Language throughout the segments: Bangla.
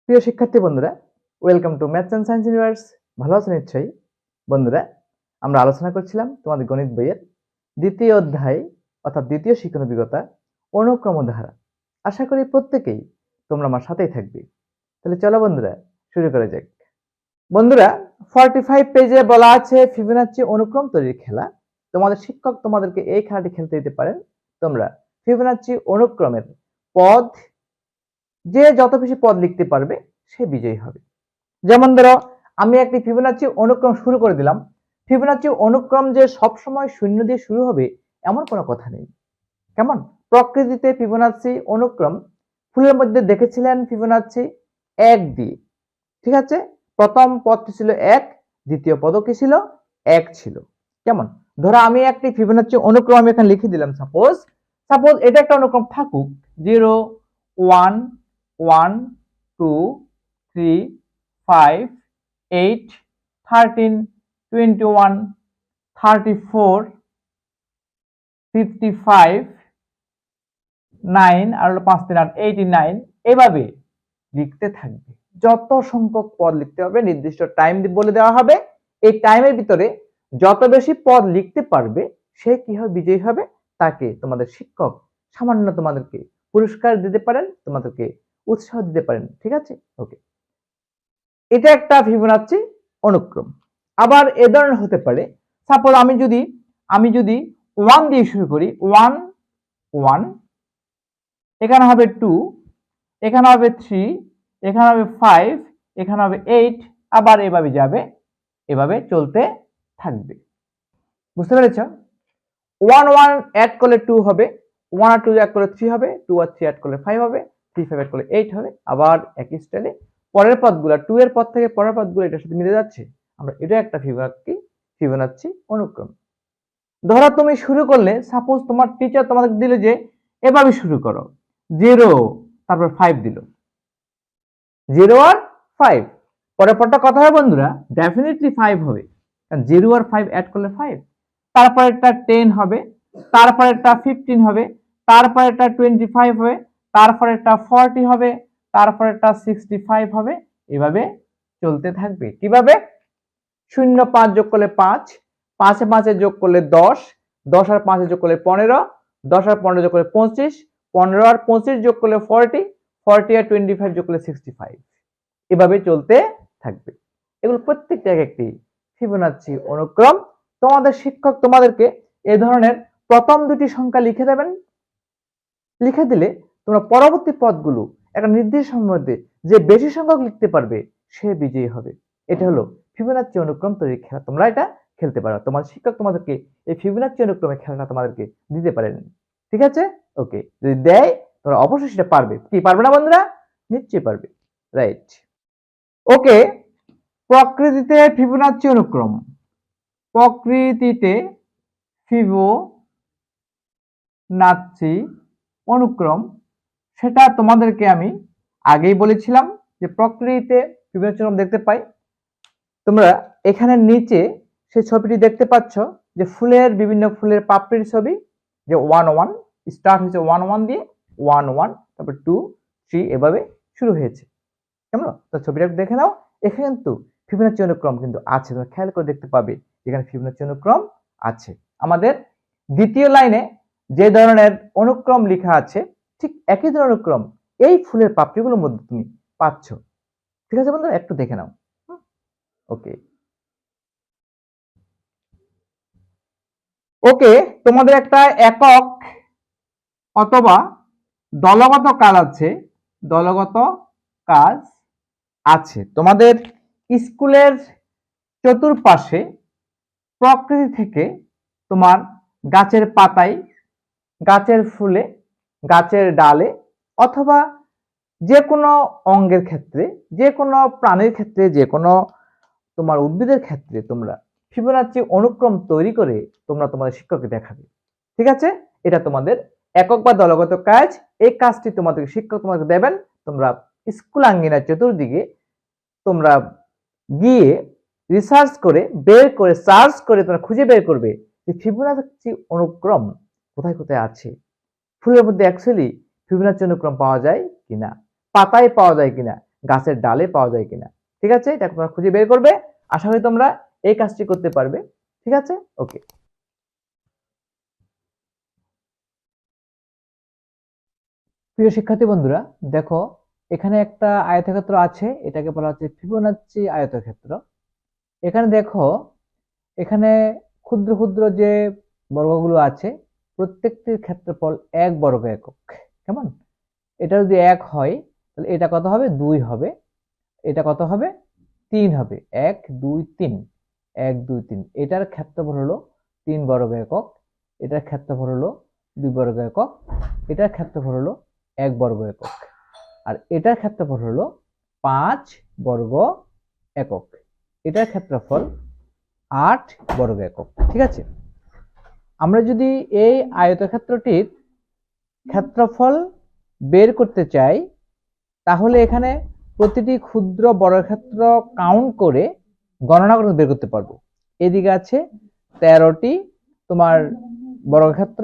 প্রিয় শিক্ষার্থী বন্ধুরা, welcome to maths and science universe. ভালো আছেন নিশ্চয়ই। বন্ধুরা, আমরা আলোচনা করছিলাম তোমাদের গণিত বইয়ের দ্বিতীয় অধ্যায় অর্থাৎ দ্বিতীয় শিক্ষণ অভিজ্ঞতা অনুক্রম ও ধারা। আশা করি প্রত্যেকেই তোমরা আমার সাথেই থাকবে। তাহলে চলো বন্ধুরা, শুরু করা যাক। বন্ধুরা, 45 পেজে বলা আছে ফিবোনাচ্চি অনুক্রম তৈরির খেলা। তোমাদের শিক্ষক তোমাদেরকে এই খেলাটি খেলতে দিতে পারেন। তোমরা ফিবোনাচ্চি অনুক্রমের পদ, যে যত বেশি পদ লিখতে পারবে সে বিজয়ী হবে। যেমন ধরো, আমি একটি ফিবোনাচ্চি অনুক্রম শুরু করে দিলাম। ফিবোনাচ্চি অনুক্রম যে সবসময় শূন্য দিয়ে শুরু হবে এমন কোনো কথা নেই। কেমন? প্রকৃতিতে ফিবোনাচ্চি অনুক্রম ফুলের মধ্যে দেখেছিলেন ফিবোনাচ্চি 1 দিয়ে। ঠিক আছে, প্রথম পদটি ছিল 1, দ্বিতীয় পদও কি ছিল? 1 ছিল। কেমন? ধরো আমি একটি ফিবোনাচ্চি অনুক্রম আমি এখানে লিখে দিলাম। সাপোজ এটা একটা অনুক্রম থাকুক 0 1 1 2 3 5 8 13 21 34 55 9 আর 5 3 8 89 এভাবে লিখতে থাকবে। যত সংখ্যক পদ লিখতে হবে নির্দিষ্ট টাইম বলে দেওয়া হবে। এই টাইমের ভিতরে যত বেশি পদ লিখতে পারবে সে কি হবে? বিজয়ী হবে। তাকে তোমাদের শিক্ষক সামান্য তোমাদেরকে পুরস্কার দিতে পারেন, তোমাদেরকে উৎসাহ দিতে পারেন। ঠিক আছে, ওকে। এটা একটা ফিবোনাচ্চি অনুক্রম। আবার এ ধরনের হতে পারে, সাপোজ আমি যদি 1 দিয়ে শুরু করি, 1 1, এখানে হবে 2, এখানে হবে 3, এখানে হবে 5, এখানে হবে 8, আবার এভাবে যাবে, এভাবে চলতে থাকবে। বুঝতে পেরেছ? 1 1 অ্যাড করলে 2 হবে, 1 আর 2 অ্যাড করলে 3 হবে, 2 আর 3 অ্যাড করলে 5 হবে, 3 5 অ্যাড করলে 8 হবে। আবার একই স্টাইলে পরের পদগুলো 2 এর পদ থেকে পরের পদগুলো এটার সাথে মিলে যাচ্ছে। আমরা এটা একটা ফিবোনাচ্চি অনুক্রম। ধরো তুমি শুরু করলে, সাপোজ তোমার টিচার তোমাদের দিল যে এভাবে শুরু করো, 0 তারপর 5 দিল, 0 আর 5, পরের পরটা কত হবে বন্ধুরা? ডেফিনেটলি 5 হবে, কারণ 0 আর 5 অ্যাড করলে 5। তারপর একটা 10 হবে, তারপর একটা 15 হবে, তারপর একটা 25 হবে, তারপর একটা 40 হবে, তারপর একটা 65 হবে। এভাবে চলতে থাকবে। কিভাবে? 0 5 যোগ করলে 5, 5 এ 5 যোগ করলে 10, 10 আর 5 যোগ করলে 15, 10 আর 15 যোগ করলে 25, 15 আর 25 যোগ করলে 40, 40 আর 25 যোগ করলে 65। এভাবে চলতে থাকবে। এগুলো প্রত্যেকটা একটি ফিবোনাচ্চি অনুক্রম। তোমাদের শিক্ষক তোমাদেরকে এই ধরনের প্রথম দুটি সংখ্যা লিখে দেবেন। লিখে দিলে তোমরা পরবর্তী পদগুলো একটা নির্দিষ্ট সময়ের মধ্যে যে বেশি সংখ্যক লিখতে পারবে সে বিজয়ী হবে। এটা হলো ফিবোনাচ্চি অনুক্রম তৈরির খেলা। তোমরা এটা খেলতে পারো। তোমার শিক্ষক তোমাদেরকে এই ফিবোনাচ্চি অনুক্রমের খেলাটা তোমাদেরকে দিতে পারেন। ঠিক আছে, ওকে। যদি দেয় তোমরা অবশ্যই সেটা পারবে। কি পারবে না বন্ধুরা? নিশ্চয়ই পারবে। রাইট, ওকে। প্রকৃতিতে ফিবোনাচ্চি অনুক্রম, প্রকৃতিতে ফিবোনাচ্চি অনুক্রম, সেটা তোমাদেরকে আমি আগেই বলেছিলাম যে প্রকৃতিতে ফিবোনাচ্চি অনুক্রম দেখতে পাই। তোমরা এখানে নিচে সেই ছবিটি দেখতে পাচ্ছ যে বিভিন্ন ফুলের পাপড়ির ছবি, যে 1 1 স্টার্ট হয়েছে 1 1 দিয়ে, 1 1 তারপর 2 3 এভাবে শুরু হয়েছে। কেমন? তো ছবিটা দেখে নাও। এখানে কিন্তু ফিবোনাচ্চি অনুক্রম কিন্তু আছে, তোমরা খেয়াল করে দেখতে পাবে এখানে ফিবোনাচ্চি অনুক্রম আছে। আমাদের দ্বিতীয় লাইনে যে ধরনের অনুক্রম লেখা আছে ঠিক একই ধরনের অনুক্রম এই ফুলের পাপড়িগুলোর মধ্যে তুমি পাচ্ছ। ঠিক আছে বন্ধুরা, একটু দেখে নাও। ওকে, ওকে। তোমাদের একটা একক অথবা দলগত কাজ আছে, দলগত কাজ আছে। তোমাদের স্কুলের চতুর্পাশে প্রকৃতি থেকে তোমার গাছের পাতায়, গাছের ফুলে, গাছের ডালে অথবা যে কোনো অঙ্গের ক্ষেত্রে, যে কোনো প্রাণীর ক্ষেত্রে, যে কোনো তোমার উদ্ভিদের ক্ষেত্রে তোমরা ফিবোনাচ্চি অনুক্রম তৈরি করে তোমরা তোমাদের শিক্ষককে দেখাবে। ঠিক আছে, এটা তোমাদের একক বা দলগত কাজ। এই কাজটি তোমাদের শিক্ষক তোমাদের দেবেন। তোমরা স্কুল আঙ্গিনার চতুর্দিকে তোমরা গিয়ে রিসার্চ করে সার্চ করে তোমরা খুঁজে বের করবে যে ফিবোনাচ্চি অনুক্রম কোথায় কোথায় আছে। ফুলের মধ্যে অ্যাকচুয়ালি ফিবোনাচ্চি অনুক্রম পাওয়া যায় কিনা, পাতায় পাওয়া যায় কিনা, গাছের ডালে পাওয়া যায় কিনা। ঠিক আছে, এটা তোমরা খুঁজে বের করবে। আশা করি তোমরা এই কাজটি করতে পারবে। ঠিক আছে, ওকে। প্রিয় শিক্ষার্থী বন্ধুরা, দেখো এখানে একটা আয়তক্ষেত্র আছে, এটাকে বলা হচ্ছে ফিবোনাচ্চি আয়তক্ষেত্র। এখানে দেখো, এখানে ক্ষুদ্র ক্ষুদ্র যে বর্গগুলো আছে প্রত্যেকটির ক্ষেত্রফল 1 বর্গ একক। কেমন? এটা যদি 1 হয় তাহলে এটা কত হবে? 2 হবে। এটা কত হবে? 3 হবে। 1 2 3, 1 2 3। এটার ক্ষেত্রফল হলো 3 বর্গ একক, এটার ক্ষেত্রফল হলো 2 বর্গ একক, এটার ক্ষেত্রফল হলো 1 বর্গ একক, আর এটার ক্ষেত্রফল হলো 5 বর্গ একক। এটার ক্ষেত্রফল 8 বর্গ একক। ঠিক আছে, আমরা যদি এই আয়তক্ষেত্রটির ক্ষেত্রফল বের করতে চাই তাহলে এখানে প্রতিটি ক্ষুদ্র বর্গক্ষেত্র কাউন্ট করে গণনা করে বের করতে পারবো। এদিকে আছে 13টি তোমার বর্গক্ষেত্র,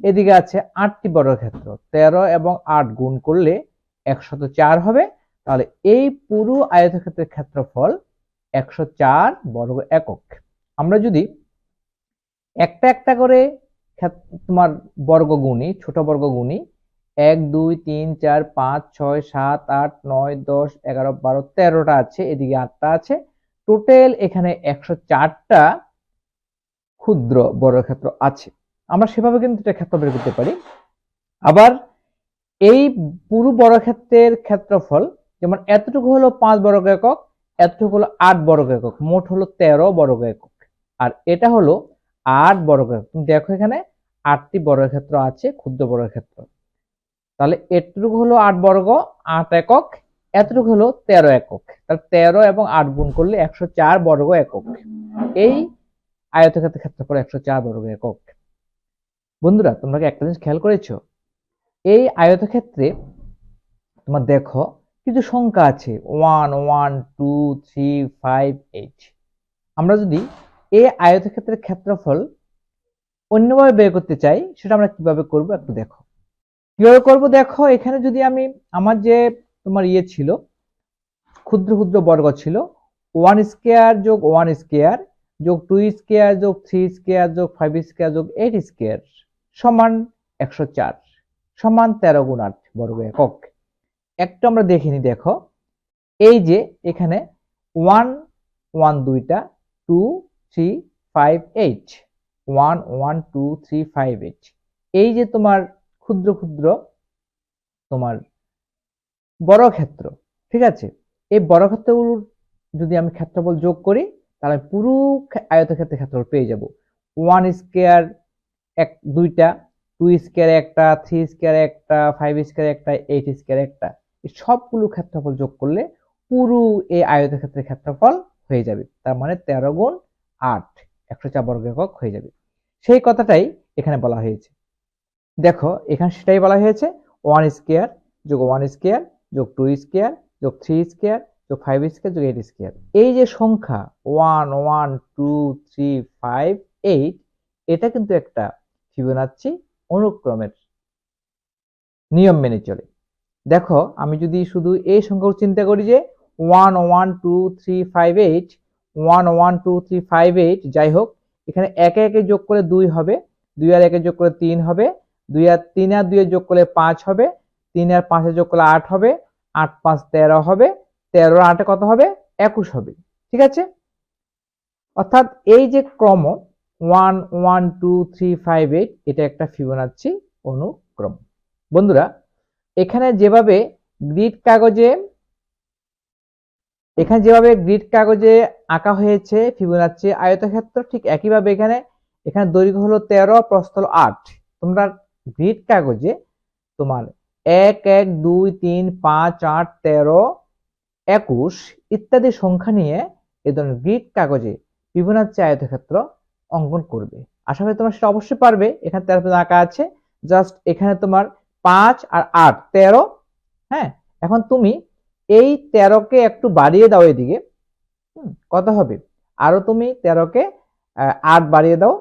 এদিকে আছে 8টি বর্গক্ষেত্র। 13 এবং 8 গুণ করলে 104 হবে। তাহলে এই পুরো আয়তক্ষেত্রের ক্ষেত্রফল 104 বর্গ একক। আমরা যদি একটা একটা করে তোমার বর্গ গুণি, ছোট বর্গ গুণি, 1 2 3 4 5 6 7 8 9 10 11 12 13টা আছে, এদিকে 8টা আছে, টোটাল এখানে 104টা ক্ষুদ্র বর্গক্ষেত্র আছে। আমরা সেভাবে কিন্তু এটা ক্ষেত্র বের করতে পারি। আবার এই পুরো বর্গক্ষেত্রের ক্ষেত্রফল, যেমন এতটুকু হলো 5 বর্গ একক, এতটুকু হলো 8 বর্গ একক, মোট হলো 13 বর্গ একক, আর এটা হলো 8 বর্গ একক। তুমি দেখো এখানে 8টি বর্গক্ষেত্র আছে, ক্ষুদ্র বর্গক্ষেত্র। তাহলে এতটুকু হলো 8 বর্গ 8 একক, এতটুকু হলো 13 একক। তাহলে 13 এবং 8 গুণ করলে 104 বর্গ একক। এই আয়তক্ষেত্রের ক্ষেত্রফল 104 বর্গ একক। বন্ধুরা, তোমরা কি একটা জিনিস খেয়াল করেছো? এই আয়তক্ষেত্রে তোমার দেখো কিছু সংখ্যা আছে 1 1 2 3 5 8। আমরা যদি এই আয়তক্ষেত্রের ক্ষেত্রফল অন্যভাবে বের করতে চাই সেটা আমরা কিভাবে করব একটু দেখো। কিভাবে করব দেখো, এখানে যদি আমি আমার যে তোমার ছিল ক্ষুদ্র ক্ষুদ্র বর্গ ছিল 1 স্কয়ার যোগ 1 স্কয়ার যোগ 2 স্কয়ার যোগ 3 স্কয়ার যোগ 5 স্কয়ার যোগ 8 স্কয়ার সমান 104 সমান 13 গুণ 8 বর্গ একক। একটু আমরা দেখিনি, দেখো এই যে এখানে 1 1 দুইটা, 2 3 5 8, 1 1 2 3 5 8, এই যে তোমার ক্ষুদ্র ক্ষুদ্র তোমার বর্গক্ষেত্র। ঠিক আছে, এই বর্গক্ষেত্রগুলোর যদি আমি ক্ষেত্রফল যোগ করি তাহলে পুরো আয়তক্ষেত্রের ক্ষেত্রফল পেয়ে যাব। 1 স্কয়ার এক দুইটা, 2 স্কয়ার একটা, 3 স্কয়ার একটা, 5 স্কয়ার একটা, 8 স্কয়ার একটা, এই সবগুলো ক্ষেত্রফল যোগ করলে পুরো এই আয়তক্ষেত্রের ক্ষেত্রফল হয়ে যাবে। তার মানে 13 গুণ 8 104 বর্গ একক হয়ে যাবে। সেই কথাটাই এখানে বলা হয়েছে। দেখো এখানে সেটাই বলা হয়েছে, 1 স্কয়ার যোগ 1 স্কয়ার যোগ 2 স্কয়ার যোগ 3 স্কয়ার যোগ 5 স্কয়ার যোগ 8 স্কয়ার। এই যে সংখ্যা 1 1 2 3 5 8, এটা কিন্তু একটা ফিবোনাচ্চি অনুক্রমের নিয়ম মেনে চলে। দেখো আমি যদি শুধু এই সংখ্যাগুলো চিন্তা করি যে 1 1 2 3 5 8, 1 1 2 3 5 8, যাই হোক এখানে একে একে যোগ করে 2 হবে, 2 আর একে যোগ করে 3 হবে, 2 আর 3 আর 2 যোগ করলে 5 হবে, 3 আর 5 যোগ করলে 8 হবে, 8 5 13 হবে, 13 আর 8 কত হবে? 21 হবে। ঠিক আছে, অর্থাৎ এই যে ক্রম 1 1 2 3 5 8, এটা একটা ফিবোনাচ্চি অনুক্রম। বন্ধুরা, এখানে যেভাবে গ্রিড কাগজে আঁকা হয়েছে ফিবোনাচ্চি আয়তক্ষেত্র, ঠিক একইভাবে এখানে দৈর্ঘ্য হলো 13, প্রস্থ হলো 8। তোমরা গ্রিড কাগজে তোমার 1 1 2 3 5 8 13 21 ইত্যাদি সংখ্যা নিয়ে এই ধরনের গ্রিড কাগজে ফিবোনাচ্চি আয়তক্ষেত্র অঙ্কন করবে। আশা করি তোমরা সেটা অবশ্যই পারবে। এখানে 13 পর্যন্ত আঁকা আছে, জাস্ট এখানে তোমার 5 আর 8 13। হ্যাঁ, এখন তুমি এই 13 কে একটু বাড়িয়ে দাও এদিকে, কত হবে? আরো তুমি 13 কে 8 বাড়িয়ে দাও,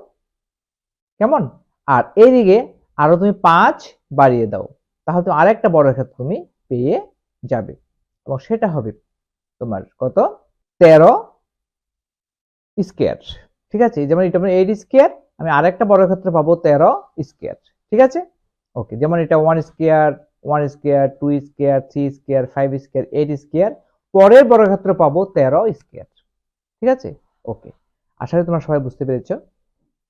কেমন? আর এইদিকে আরো তুমি 5 বাড়িয়ে দাও, তাহলে তুমি আরেকটা বর্গক্ষেত্র তুমি পেয়ে যাবে। এবং সেটা হবে তোমার কত 13 স্কয়ার। ঠিক আছে, যেমন এটা 8 স্কয়ার, আমি আরেকটা বর্গক্ষেত্র পাবো 13 স্কয়ার। ঠিক আছে, ওকে, যেমন এটা 1 square 1 square 2 square 3 square 5 square 8 square, পরের বর্গক্ষেত্র পাবো 13 স্কয়ার। ঠিক আছে, ওকে, আশা করি তোমরা সবাই বুঝতে পেরেছো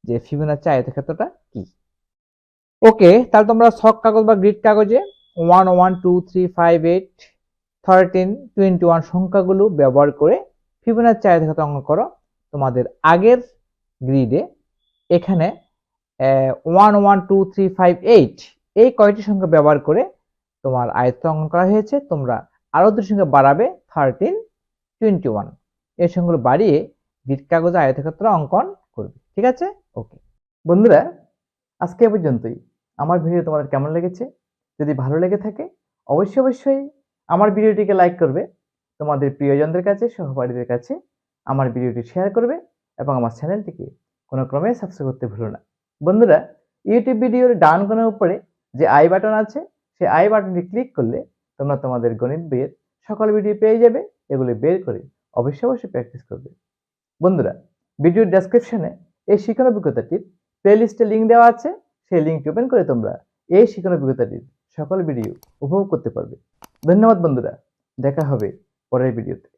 যে ফিবোনাচি আয়তক্ষেত্রটা কি। ওকে, তাহলে তোমরা ছক কাগজ বা গ্রিড কাগজে 1 1 2 3 5 8 13 21 সংখ্যাগুলো ব্যবহার করে ফিবোনাচি আয়তক্ষেত্র অঙ্কন করো। তোমাদের আগের গ্রিডে এখানে 1 1 2 3 5 8 এই কয়টি সংখ্যা ব্যবহার করে তোমার আয়তক্ষেত্র অঙ্কন করা হয়েছে। তোমরা আরো দুটি সংখ্যা বাড়াবে 13 21, এই সংখ্যাগুলো বাড়িয়ে গ্রিড কাগজে আয়তক্ষেত্র অঙ্কন করবে। ঠিক আছে, ওকে বন্ধুরা, আজকে এ পর্যন্তই। আমার ভিডিও তোমাদের কেমন লেগেছে? যদি ভালো লেগে থাকে অবশ্যই আমার ভিডিওটিকে লাইক করবে, তোমাদের প্রিয়জনদের কাছে, সহপাঠীদের কাছে আমার ভিডিওটি শেয়ার করবে এবং আমার চ্যানেলটিকে কোনো ক্রমে সাবস্ক্রাইব করতে ভুলো না। বন্ধুরা, ইউটিউব ভিডিওর ডান কোণের উপরে যে আই বাটন আছে, সেই আই বাটনটি ক্লিক করলে তোমরা তোমাদের গণিত বইয়ের সকল ভিডিও পেয়ে যাবে। এগুলি বের করে অবশ্যই প্র্যাকটিস করবে। বন্ধুরা, ভিডিওর ডেসক্রিপশনে এই শিক্ষণ অভিজ্ঞতাটির প্লেলিস্টে লিঙ্ক দেওয়া আছে, সেই লিঙ্কটি ওপেন করে তোমরা এই শিক্ষণ অভিজ্ঞতাটির সকল ভিডিও উপভোগ করতে পারবে। ধন্যবাদ বন্ধুরা, দেখা হবে পরের ভিডিওতে।